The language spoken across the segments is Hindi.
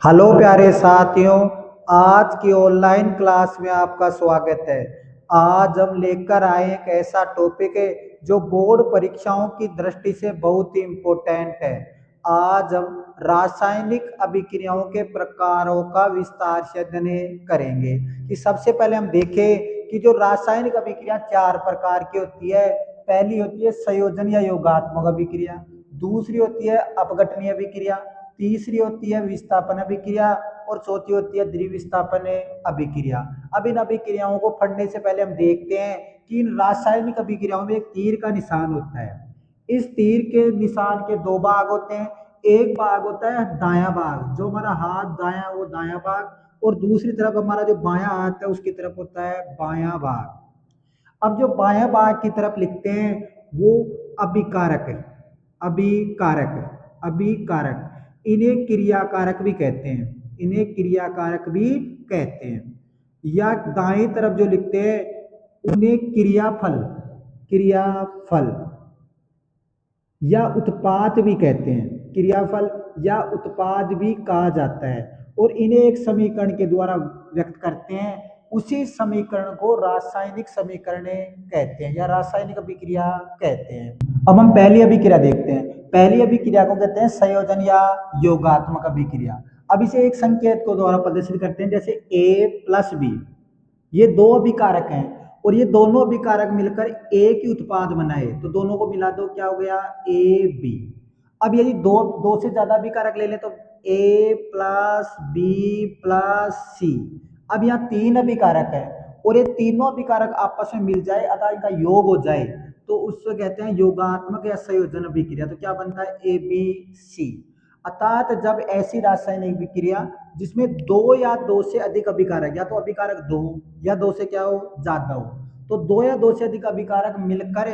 हेलो प्यारे साथियों। आज की ऑनलाइन क्लास में आपका स्वागत है। आज हम लेकर आए एक ऐसा टॉपिक है जो बोर्ड परीक्षाओं की दृष्टि से बहुत ही इम्पोर्टेंट है। आज हम रासायनिक अभिक्रियाओं के प्रकारों का विस्तार से अध्ययन करेंगे। कि सबसे पहले हम देखें कि जो रासायनिक अभिक्रिया चार प्रकार की होती है। पहली होती है संयोजन या योगात्मक अभिक्रिया, दूसरी होती है अपघटनीय अभिक्रिया, तीसरी होती है विस्थापन अभिक्रिया और चौथी होती है द्विविस्थापन अभिक्रिया। अब इन अभिक्रियाओं को पढ़ने से पहले हम देखते हैं कि इन रासायनिक अभिक्रियाओं में एक तीर का निशान होता है। इस तीर के निशान के दो भाग होते हैं। एक भाग होता है दायां भाग, जो हमारा हाथ दायां वो दायां भाग, और दूसरी तरफ हमारा जो बायां हाथ है उसकी तरफ होता है बायां भाग। अब जो बायां भाग की तरफ लिखते हैं वो अभिकारक है। अभिकारक, अभिकारक इन्हें क्रियाकारक भी कहते हैं। इन्हें क्रियाकारक भी कहते हैं। या दाएं तरफ जो लिखते हैं उन्हें क्रियाफल, क्रियाफल या उत्पाद भी कहते हैं। क्रियाफल या उत्पाद भी कहा जाता है। और इन्हें एक समीकरण के द्वारा व्यक्त करते हैं। उसी समीकरण को रासायनिक समीकरण कहते हैं या रासायनिक अभिक्रिया कहते हैं। अब हम पहली अभिक्रिया देखते हैं। पहली अभिक्रिया को कहते हैं संयोजन या योगात्मक अभिक्रिया। अब इसे एक संकेत को द्वारा प्रदर्शित करते हैं, जैसे ए प्लस बी। ये दो अभिकारक हैं और ये दोनों अभिकारक मिलकर एक ही उत्पाद बनाए, तो दोनों को मिला दो, क्या हो गया, ए बी। अब यदि दो दो से ज्यादा अभिकारक ले लें तो ए प्लस बी प्लस सी। अब यहाँ तीन अभिकारक है और ये तीनों अभिकारक आपस में मिल जाए अर्थात इनका योग हो जाए तो उसको कहते हैं योगात्मक या संयोजन अभिक्रिया। तो क्या बनता है, ए बी सी। अर्थात जब ऐसी रासायनिक विक्रिया जिसमें दो या दो से अधिक अभिकारक, या तो अभिकारक दो या दो से क्या हो, ज्यादा हो, तो दो या दो से अधिक अभिकारक मिलकर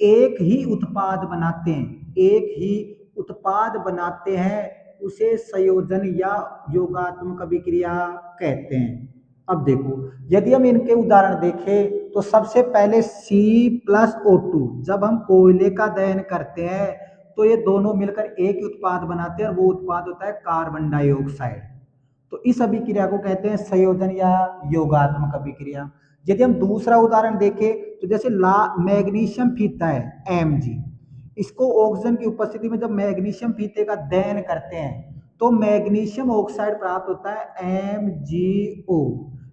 एक ही उत्पाद बनाते हैं, एक ही उत्पाद बनाते हैं, उसे संयोजन या योगात्मक अभिक्रिया कहते हैं। अब देखो, यदि हम इनके उदाहरण देखें तो सबसे पहले C+O2, जब हम कोयले का दहन करते हैं तो ये दोनों मिलकर एक ही उत्पाद बनाते हैं और वो उत्पाद होता है कार्बन डाइऑक्साइड। तो इस अभिक्रिया को कहते हैं संयोजन या योगात्मक अभिक्रिया। यदि हम दूसरा उदाहरण देखें तो जैसे मैग्नीशियम फीता है Mg, इसको ऑक्सीजन की उपस्थिति में जब मैग्नीशियम फीते का दहन करते हैं तो मैग्नीशियम ऑक्साइड प्राप्त होता है MgO।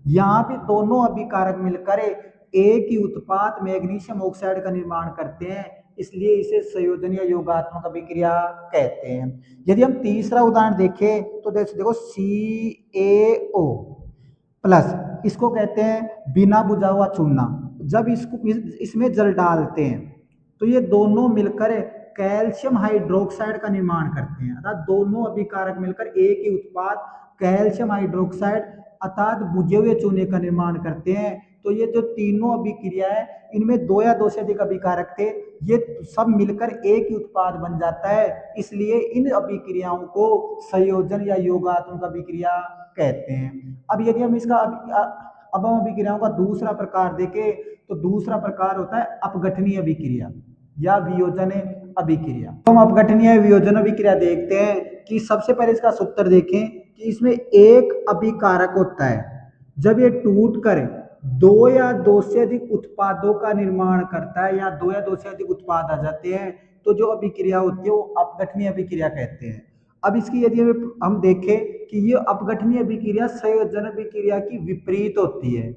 यहाँ भी दोनों अभिकारक मिलकर एक ही उत्पाद मैग्नीशियम ऑक्साइड का निर्माण करते हैं, इसलिए इसे संयोजन या योगात्मक अभिक्रिया कहते हैं। यदि हम तीसरा उदाहरण देखें तो देखो CaO प्लस, इसको कहते हैं बिना बुझा हुआ चूना। जब इसमें जल डालते हैं तो ये दोनों मिलकर कैल्शियम हाइड्रोक्साइड का निर्माण करते हैं, अर्थात दोनों अभिकारक मिलकर एक ही उत्पाद कैल्शियम हाइड्रोक्साइड अर्थात बुझे हुए चूने का निर्माण करते हैं। तो ये जो तीनों अभिक्रिया है इनमें दो या दो से अधिक अभिकारक थे, ये सब मिलकर एक ही उत्पाद बन जाता है, इसलिए इन अभिक्रियाओं को संयोजन या योगात्मक अभिक्रिया कहते हैं। अब यदि हम इसका अब हम अभिक्रियाओं का दूसरा प्रकार देखें तो दूसरा प्रकार होता है अपघटनीय अभिक्रिया या वियोजन अभिक्रिया। हम अपघटनीय वियोजन अभिक्रिया देखते हैं कि सबसे पहले इसका सूत्र देखें कि इसमें एक अभिकारक होता है, जब ये टूट कर दो या दो से अधिक उत्पादों का निर्माण करता है या दो या दो से अधिक उत्पाद आ जाते हैं तो जो अभिक्रिया होती है वो अपघटनीय अभिक्रिया कहते हैं। अब इसकी यदि हम देखें कि ये अपघटनीय अभिक्रिया संयोजन अभिक्रिया की विपरीत होती है।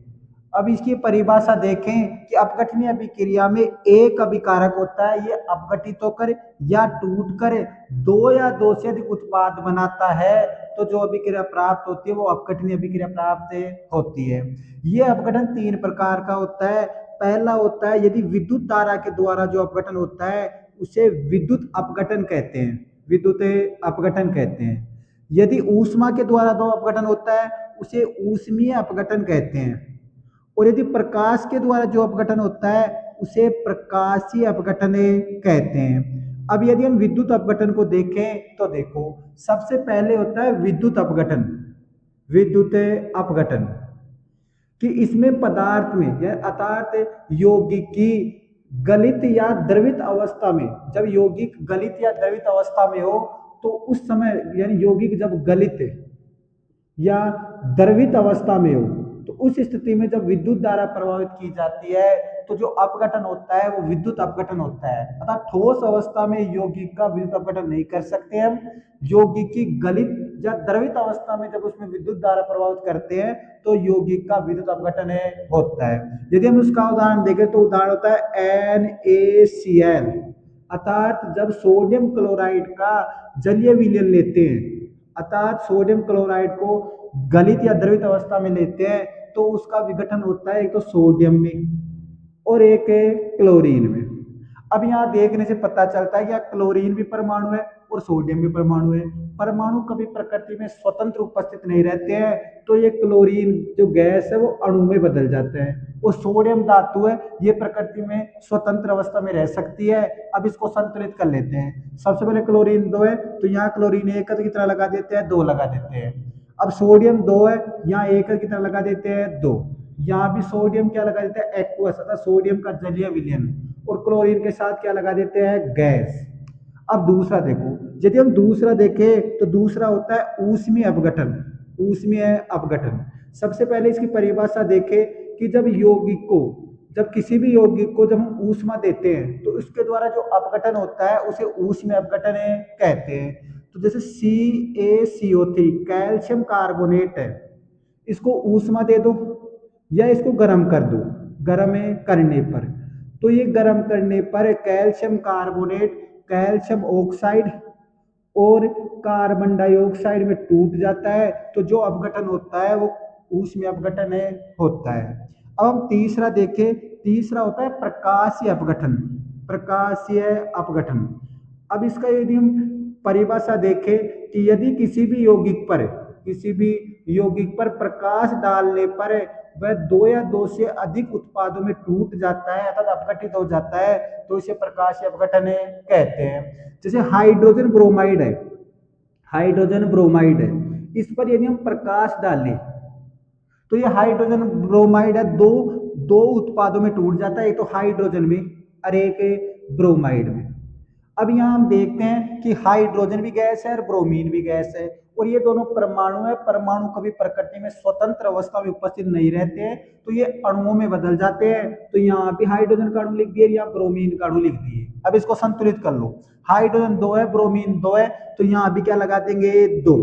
अब इसकी परिभाषा देखें कि अपघटनीय अभिक्रिया में एक अभिकारक होता है, ये अपघटित होकर या टूटकर दो या दो से अधिक उत्पाद बनाता है, तो जो अभिक्रिया प्राप्त होती है वो अपघटनीय अभिक्रिया प्राप्त होती है। ये अपघटन तीन प्रकार का होता है। पहला होता है यदि विद्युत धारा के द्वारा जो अपघटन होता है उसे विद्युत अपघटन कहते हैं, विद्युत अपघटन कहते हैं। यदि ऊष्मा के द्वारा जो अपघटन होता है उसे ऊष्मीय अपघटन कहते हैं। और यदि प्रकाश के द्वारा जो अपघटन होता है उसे प्रकाशीय अपघटन कहते हैं। अब यदि हम विद्युत अपघटन को देखें तो देखो, सबसे पहले होता है विद्युत अपघटन, विद्युत अपघटन कि इसमें पदार्थ में अर्थात यौगिकी गलित या द्रवित अवस्था में, जब यौगिक गलित या द्रवित अवस्था में हो तो उस समय यानी यौगिक जब गलित या द्रवित अवस्था में हो, तो उस स्थिति में जब विद्युत धारा प्रवाहित की जाती है तो जो अपघटन होता है वो विद्युत अपघटन होता है। अर्थात ठोस अवस्था में यौगिक का विद्युत अपघटन नहीं कर सकते हम। यौगिक की गलित या द्रवित अवस्था में जब उसमें विद्युत धारा प्रवाहित करते हैं तो यौगिक का विद्युत अपघटन होता है। यदि हम उसका उदाहरण देखें तो उदाहरण होता है NaCl। अर्थात जब सोडियम क्लोराइड का जलीय विलयन लेते हैं, अर्थात सोडियम क्लोराइड को गलित या द्रवित अवस्था में लेते हैं तो उसका विघटन होता है एक तो सोडियम में और एक है क्लोरीन में। अब यहाँ देखने से पता चलता है कि क्लोरीन भी परमाणु है और सोडियम भी परमाणु है। परमाणु कभी प्रकृति में स्वतंत्र उपस्थित नहीं रहते हैं, तो ये क्लोरीन जो गैस है वो अणु में बदल जाता है। वो सोडियम धातु है, ये प्रकृति में स्वतंत्र अवस्था में रह सकती है। अब इसको संतुलित कर लेते हैं। सबसे पहले क्लोरीन 2 है तो यहाँ क्लोरीन 1 की तरह लगा देते हैं, 2 लगा देते हैं। अब सोडियम 2 है, यहाँ 1 की तरह लगा देते हैं, 2। यहाँ भी सोडियम क्या लगा देते हैं, एक्वस, अर्थात सोडियम का जलीय विलयन। और क्लोरीन के साथ क्या लगा देते हैं, गैस। अब दूसरा देखो, यदि हम दूसरा देखें तो दूसरा होता है ऊष्मीय अपघटन। ऊष्मीय अपघटन, सबसे पहले इसकी परिभाषा देखें कि जब किसी भी यौगिक को जब हम ऊष्मा देते हैं तो उसके द्वारा जो अपघटन होता है उसे ऊष्मीय अपघटन कहते हैं। तो जैसे CaCO3 कैल्शियम कार्बोनेट है, इसको ऊष्मा दे दो या इसको गर्म कर दो, गर्म करने पर, तो ये गर्म करने पर कैल्शियम कार्बोनेट कैल्शियम ऑक्साइड और कार्बन डाइऑक्साइड में टूट जाता है। तो जो अपघटन होता है वो ऊष्मीय अपघटन होता है। अब हम तीसरा देखें, तीसरा होता है प्रकाशीय अपघटन। प्रकाशीय अपघटन, अब इसका यदि हम परिभाषा देखें कि यदि किसी भी यौगिक पर प्रकाश डालने पर वह 2 या 2 से अधिक उत्पादों में टूट जाता है अर्थात अपघटित हो जाता है, तो इसे प्रकाशीय अपघटन कहते हैं। जैसे हाइड्रोजन ब्रोमाइड है, हाइड्रोजन ब्रोमाइड है, इस पर यदि हम प्रकाश डालें तो ये हाइड्रोजन ब्रोमाइड है, दो दो उत्पादों में टूट जाता है, एक तो हाइड्रोजन में और एक ब्रोमाइड में। अब यहाँ हम देखते हैं कि हाइड्रोजन भी गैस है और ब्रोमीन भी गैस है और ये दोनों परमाणु है। परमाणु कभी प्रकृति में स्वतंत्र अवस्था में उपस्थित नहीं रहते हैं, तो ये अणुओं में बदल जाते हैं। तो यहाँ भी हाइड्रोजन का अणु लिख दिए या ब्रोमीन का अणु लिख दिए। अब इसको संतुलित कर लो, हाइड्रोजन 2 है, ब्रोमीन 2 है, तो यहाँ भी क्या लगा देंगे, 2।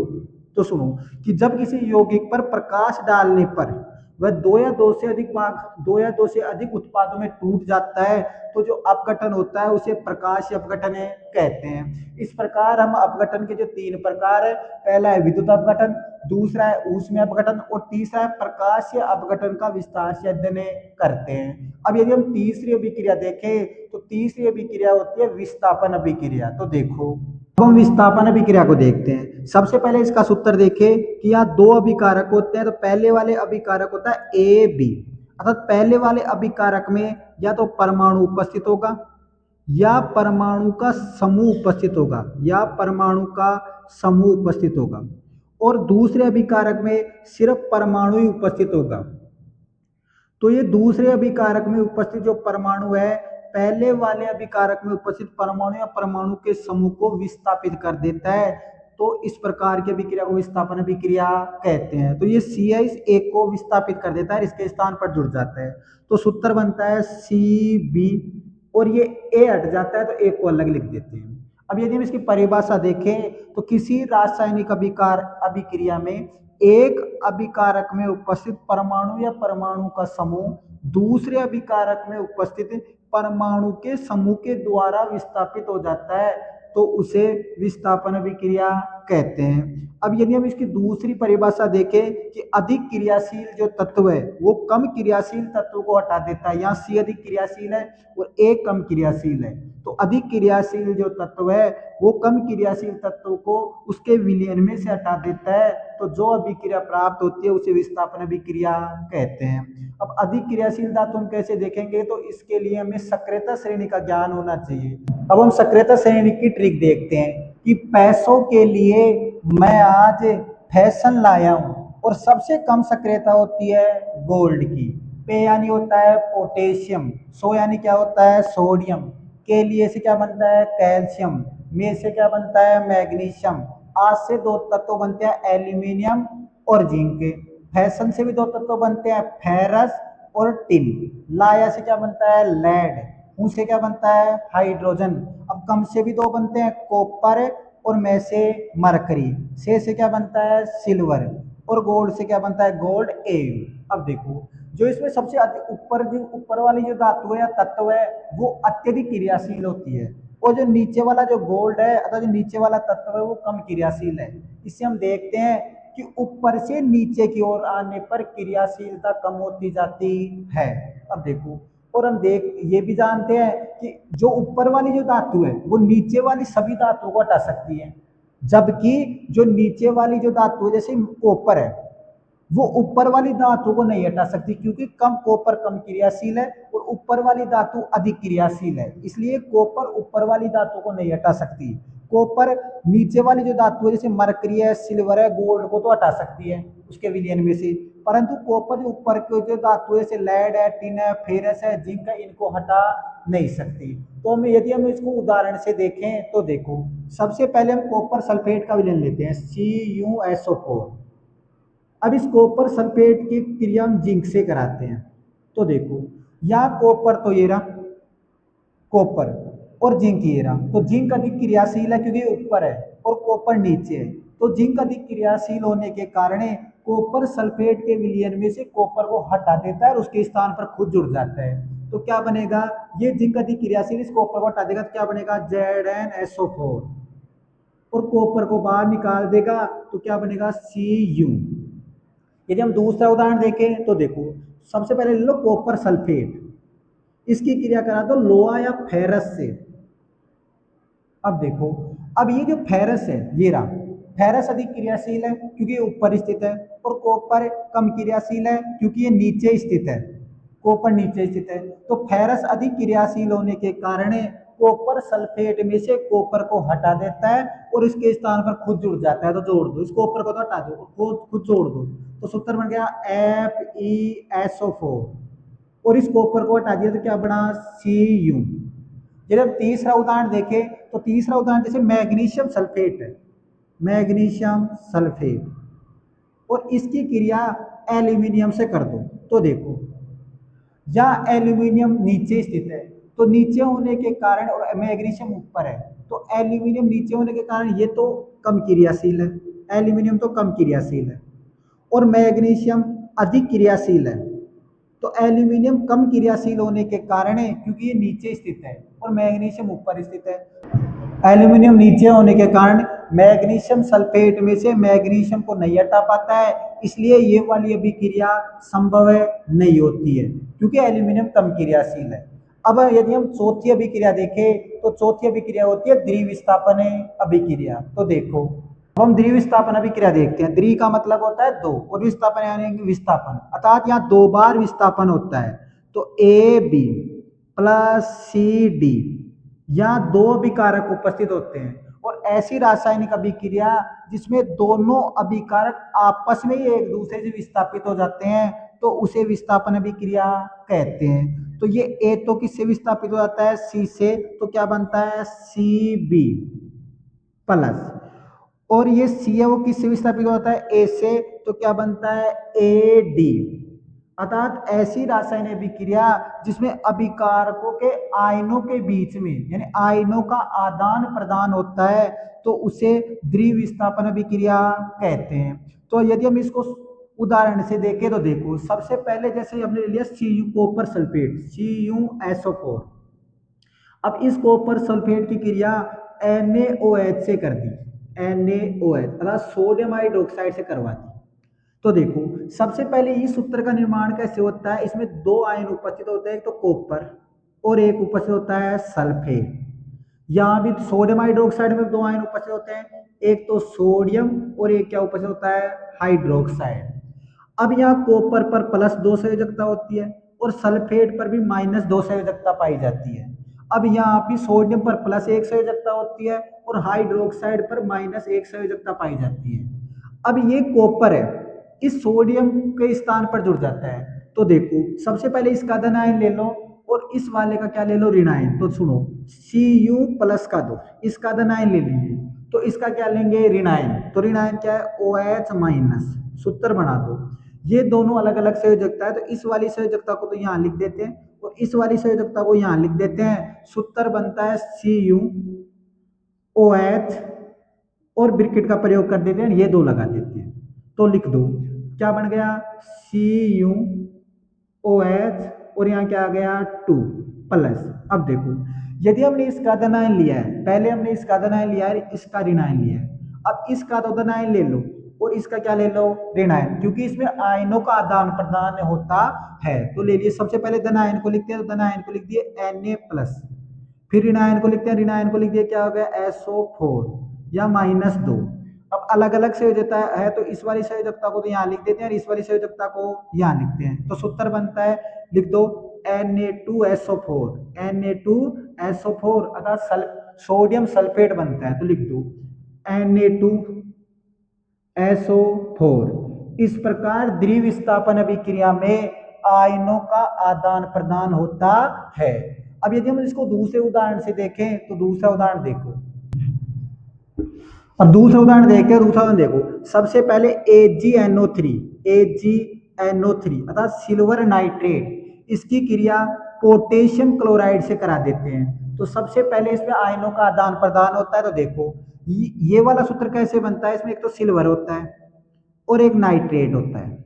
तो सुनो कि जब किसी यौगिक पर प्रकाश डालने पर वह 2 या 2 से अधिक उत्पादों में टूट जाता है, तो जो अपघटन होता है उसे प्रकाशीय अपघटन कहते हैं। इस प्रकार हम अपघटन के जो 3 प्रकार है, पहला है विद्युत अपघटन, दूसरा है ऊष्मीय अपघटन और तीसरा है प्रकाशीय अपघटन का विस्तार से अध्ययन करते हैं। अब यदि हम तीसरी अभिक्रिया देखें तो तीसरी अभिक्रिया होती है विस्थापन अभिक्रिया। तो देखो, अब हम विस्थापन अभिक्रिया को देखते हैं। सबसे पहले इसका सूत्र देखें कि यहाँ 2 अभिकारक होते हैं, तो पहले वाले अभिकारक होता है AB, अर्थात पहले वाले अभिकारक में या तो परमाणु उपस्थित होगा या परमाणु का समूह उपस्थित होगा या परमाणु का समूह उपस्थित होगा, और दूसरे अभिकारक में सिर्फ परमाणु ही उपस्थित होगा। तो ये दूसरे अभिकारक में उपस्थित जो परमाणु है पहले वाले अभिकारक में उपस्थित परमाणु या परमाणु के समूह को विस्थापित कर देता है। तो इस प्रकार की अभिक्रिया को विस्थापन अभिक्रिया कहते हैं। तो ये CH इस एक को विस्थापित कर देता है, इसके स्थान पर जुड़ जाता है, तो सूत्र बनता है CB और ये A हट जाता है तो A को अलग लिख देते हैं। अब यदि हम इसकी परिभाषा देखें तो किसी रासायनिक अभिक्रिया में एक अभिकारक में उपस्थित परमाणु या परमाणु का समूह दूसरे अभिकारक में उपस्थित परमाणु के समूह के द्वारा विस्थापित हो जाता है, तो उसे विस्थापन अभिक्रिया कहते हैं। अब यदि हम इसकी दूसरी परिभाषा देखें कि अधिक क्रियाशील जो तत्व है वो कम क्रियाशील तत्व को हटा देता है, यहाँ C अधिक क्रियाशील है और A कम क्रियाशील है, तो अधिक क्रियाशील जो तत्व है वो कम क्रियाशील तत्व को उसके विलयन में से हटा देता है, तो जो अभिक्रिया प्राप्त होती है उसे विस्थापन अभिक्रिया कहते हैं। अब अधिक क्रियाशील धातु हम कैसे देखेंगे, तो इसके लिए हमें सक्रियता श्रेणी का ज्ञान होना चाहिए। अब हम सक्रियता श्रेणी की ट्रिक देखते हैं कि पैसों के लिए मैं आज फैशन लाया हूं और सबसे कम सक्रियता होती है गोल्ड की। पे यानी होता है पोटेशियम, सो यानी क्या होता है सोडियम, के लिए से क्या बनता है कैल्शियम, में से क्या बनता है मैग्नीशियम, आज से 2 तत्व बनते हैं एल्यूमिनियम और जिंक। फैशन से भी दो तत्व बनते हैं, फेरस और टिन। लाया से क्या बनता है, लेड। ऊ से क्या बनता है, हाइड्रोजन। अब कम से भी दो बनते हैं, कॉपर और में से मरकरी। से क्या बनता है, सिल्वर। और गोल्ड से क्या बनता है, गोल्ड एव। अब देखो जो इसमें सबसे अधिक ऊपर जो ऊपर वाली जो धातु है या तत्व है वो अत्यधिक क्रियाशील होती है, और जो नीचे वाला जो गोल्ड है अथवा जो नीचे वाला तत्व है वो कम क्रियाशील है। इससे हम देखते हैं कि ऊपर से नीचे की ओर आने पर क्रियाशीलता कम होती जाती है। अब देखो, और हम देख ये भी जानते हैं कि जो ऊपर वाली जो धातु है वो नीचे वाली सभी धातुओं को हटा सकती है, जबकि जो नीचे वाली जो धातु है जैसे कॉपर है वो ऊपर वाली धातु को नहीं हटा सकती, क्योंकि कम कॉपर कम क्रियाशील है और ऊपर वाली धातु अधिक क्रियाशील है, इसलिए कॉपर ऊपर वाली धातु को नहीं हटा सकती। कॉपर नीचे वाली जो धातु है जैसे मरकरी है, सिल्वर है, गोल्ड को तो हटा सकती है उसके विलयन में से, परंतु कॉपर जो ऊपर की जो धातु है जैसे लेड है, टिन है, फेरस है, जिंक है, इनको हटा नहीं सकती। तो हम यदि हम इसको उदाहरण से देखें तो देखो, सबसे पहले हम कॉपर सल्फेट का विलयन लेते हैं, CuSO4। अब इस कॉपर सल्फेट की क्रिया हम जिंक से कराते हैं। तो देखो यहाँ कॉपर तो ये रहा कॉपर, और जिंक ये रहा। तो जिंक अधिक क्रियाशील है क्योंकि ऊपर है और कॉपर नीचे है। तो जिंक अधिक क्रियाशील होने के कारण कॉपर सल्फेट के विलयन में से कॉपर को हटा देता है और उसके स्थान पर खुद जुड़ जाता है। तो क्या बनेगा, ये जिंक अधिक क्रियाशील इस कॉपर को हटा देगा तो क्या बनेगा, ZnSO4। और कॉपर को बाहर निकाल देगा तो क्या बनेगा, Cu। यदि हम दूसरा उदाहरण देखें तो देखो, सबसे पहले ले लो कॉपर सल्फेट, इसकी क्रिया करा दो लोहा या फेरस से। अब देखो, अब ये जो फेरस है ये रहा, फेरस अधिक क्रियाशील है क्योंकि ये ऊपर स्थित है, और कॉपर कम क्रियाशील है क्योंकि ये नीचे स्थित है, कॉपर नीचे स्थित है। तो फेरस अधिक क्रियाशील होने के कारण कॉपर सल्फेट में से कॉपर को हटा देता है और इसके स्थान पर खुद जुड़ जाता है। तो जोड़ दो, इस कॉपर को तो हटा दो, खुद जोड़ दो, तो सूत्र बन गया FeSO4, और इस कॉपर को हटा दिया तो क्या बना, Cu। जब हम तीसरा उदाहरण देखें तो तीसरा उदाहरण जैसे मैग्नीशियम सल्फेट है, मैग्नीशियम सल्फेट, और इसकी क्रिया एल्यूमिनियम से कर दो। तो देखो जहाँ एल्यूमिनियम नीचे स्थित है तो नीचे होने के कारण, और मैग्नीशियम ऊपर है, तो एल्यूमिनियम नीचे होने के कारण ये तो कम क्रियाशील है, एल्यूमिनियम तो कम क्रियाशील है, और मैग्नीशियम अधिक क्रियाशील है। तो एल्यूमिनियम कम क्रियाशील होने के कारण क्योंकि ये नीचे स्थित है और मैग्नीशियम ऊपर स्थित है, एल्यूमिनियम नीचे होने के कारण मैग्नीशियम सल्फेट में से मैग्नीशियम को नहीं हटा पाता है, इसलिए ये वाली अभिक्रिया संभव है नहीं होती है क्योंकि एल्यूमिनियम कम क्रियाशील है। अब यदि हम चौथी अभिक्रिया देखें तो चौथी अभिक्रिया होती है द्विविस्थापन अभिक्रिया। तो देखो अब हम द्विविस्थापन अभिक्रिया देखते हैं। द्वि का मतलब होता है दो और विस्थापन यानी विस्थापन, अर्थात यहाँ दो बार विस्थापन होता है। तो AB प्लस CD, यहाँ दो अभिकारक उपस्थित होते हैं, और ऐसी रासायनिक अभिक्रिया जिसमें दोनों अभिकारक आपस में ही एक दूसरे से विस्थापित हो जाते हैं तो उसे विस्थापन अभिक्रिया कहते हैं। तो ये A तो किससे विस्थापित हो जाता है, C से, तो क्या बनता है, CB प्लस, और ये सी है वो किससे विस्थापित होता है, ए से, तो क्या बनता है, AD। अर्थात ऐसी रासायनिक अभिक्रिया जिसमें अभिकारकों के आयनों के बीच में यानी आयनों का आदान प्रदान होता है तो उसे द्विविस्थापन अभिक्रिया कहते हैं। तो यदि हम इसको उदाहरण से देखें तो देखो, सबसे पहले जैसे हमने ले लिया Cu कॉपर सल्फेट, CuSO4। अब इस कॉपर सल्फेट की क्रिया NaOH से कर दी, NaOH अर्थात सोडियम हाइड्रोक्साइड से करवा दी। तो देखो सबसे पहले इस सूत्र का निर्माण कैसे होता है, इसमें दो आयन उपस्थित होते हैं, एक तो कॉपर और एक उपस्थित होता है सल्फेट। यहाँ भी सोडियम हाइड्रोक्साइड में दो आयन उपस्थित होते हैं, एक तो सोडियम और एक क्या उपस्थित होता है, हाइड्रोक्साइड। अब यहाँ कॉपर पर प्लस दो संयोजकता होती है और सल्फेट पर भी माइनस दो संयोजकता पाई जाती है। अब यहाँ भी सोडियम पर प्लस एक संयोजकता होती है और हाइड्रोक्साइड पर माइनस एक संयोजकता पाई जाती है। अब ये कॉपर है इस सोडियम के स्थान पर जुड़ जाता है। तो देखो सबसे पहले इसका धन आयन ले लो और इस वाले का क्या ले लो, ऋण आयन। तो सुनो Cu प्लस का दो, इसका धन आयन ले लीजिए, तो इसका क्या लेंगे, ऋण आयन। तो ऋण आयन क्या है, OH माइनस, सूत्र बना दो। ये दोनों अलग अलग संयोजकता है, तो इस वाली संयोजकता को तो यहाँ लिख देते हैं और इस वाली संयोजकता को यहाँ लिख देते हैं। सूत्र बनता है CuOH और ब्रैकेट का प्रयोग कर देते हैं, ये दो लगा देते हैं। तो लिख दो क्या बन गया, CuOH और यहाँ क्या आ गया 2 प्लस। अब देखो यदि हमने इसका धनायन लिया है, पहले हमने इसका धनायन लिया है, इसका ऋणायन लिया है, अब इसका तो धनायन ले लो और इसका क्या ले लो, ऋणायन, क्योंकि इसमें आयनों का आदान प्रदान होता है। तो ले लिए, सबसे पहले धनायन को लिखते हैं, तो धनायन को लिख दिए Na+, फिर ऋणायन को लिखते हैं, ऋणायन को लिख दिए क्या हो गया SO4 या -2। अब अलग अलग संयोजकता है, तो इस वाली संयोजकता को तो यहाँ लिख देते हैं और इस वाली संयोजकता को यहाँ लिखते हैं। तो सूत्र बनता है, लिख दो Na2SO4, Na2SO4 अर्थात सोडियम सल्फेट बनता है। तो लिख दो Na2SO4। इस प्रकार द्वितीय विस्थापन अभिक्रिया में आयनों का आदान प्रदान होता है। अब यदि हम इसको दूसरे उदाहरण से देखें, तो दूसरा उदाहरण देखो, और दूसरा उदाहरण देखते हैं। दूसरा उदाहरण देखो, सबसे पहले AgNO3 अर्थात सिल्वर नाइट्रेट, इसकी क्रिया पोटेशियम क्लोराइड से करा देते हैं। तो सबसे पहले इसमें आयनों का आदान प्रदान होता है। तो देखो ये वाला सूत्र कैसे बनता है, इसमें एक तो सिल्वर होता है और एक नाइट्रेट होता है।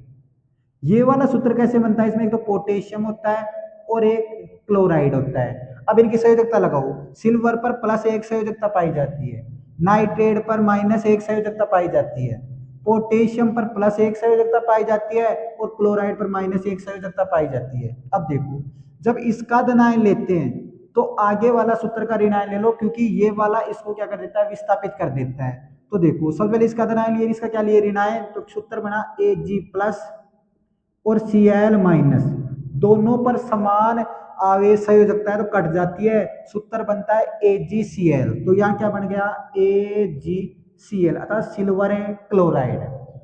ये वाला सूत्र कैसे बनता है, इसमें एक तो पोटेशियम होता है और एक क्लोराइड होता है। अब इनकी संयोजकता लगाओ, सिल्वर पर +1 संयोजकता पाई जाती है, नाइट्रेट पर -1 संयोजकता पाई जाती है, पोटेशियम पर +1 संयोजकता पाई जाती है और क्लोराइड पर -1 संयोजकता पाई जाती है। अब देखो जब इसका धनायन लेते हैं तो आगे वाला सूत्र का ऋणायन ले लो, क्योंकि ये वाला इसको क्या कर देता है, विस्थापित कर देता है। तो देखो सबसे पहले इसका धनायन लिए, इसका क्या लिए ऋणायन, तो सूत्र बना Ag+ और Cl-, दोनों पर समान आवेश संयोजकता है तो कट जाती है, सूत्र बनता है AgCl। तो यहाँ क्या बन गया AgCl अर्थात सिल्वर क्लोराइड।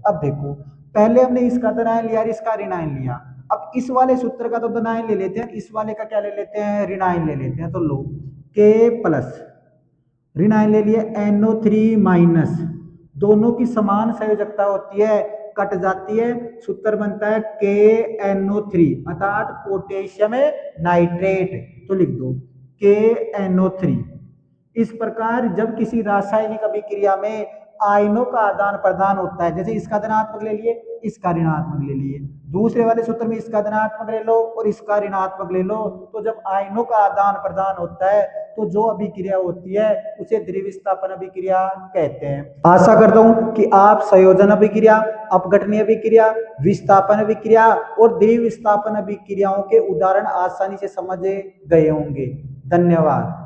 अब देखो पहले हमने इसका धनायन लिया, इसका ऋणायन लिया, अब इस वाले सूत्र का तो धनायन ले लेते हैं, इस वाले का क्या ले लेते हैं, ऋणायन ले लेते हैं। तो लो K+ ऋणायन ले लिए NO3-, दोनों की समान संयोजकता होती है, कट जाती है, सूत्र बनता है KNO3 अर्थात पोटेशियम नाइट्रेट। तो लिख दो KNO3। इस प्रकार जब किसी रासायनिक अभिक्रिया में आयनों का आदान प्रदान होता है, जैसे इसका धनात्मक ले लिए, इसका ऋणात्मक ले लिए, दूसरे वाले सूत्र में इसका धनात्मक ले लो और इसका ऋणात्मक ले लो, तो जब आयनों का आदान प्रदान होता है तो जो अभिक्रिया होती है उसे द्वितीय विस्थापन अभिक्रिया कहते हैं। आशा करता हूं कि आप संयोजन अभिक्रिया, अपघटनीय अभिक्रिया, विस्थापन अभिक्रिया और द्वितीय विस्थापन अभिक्रियाओं के उदाहरण आसानी से समझ गए होंगे। धन्यवाद।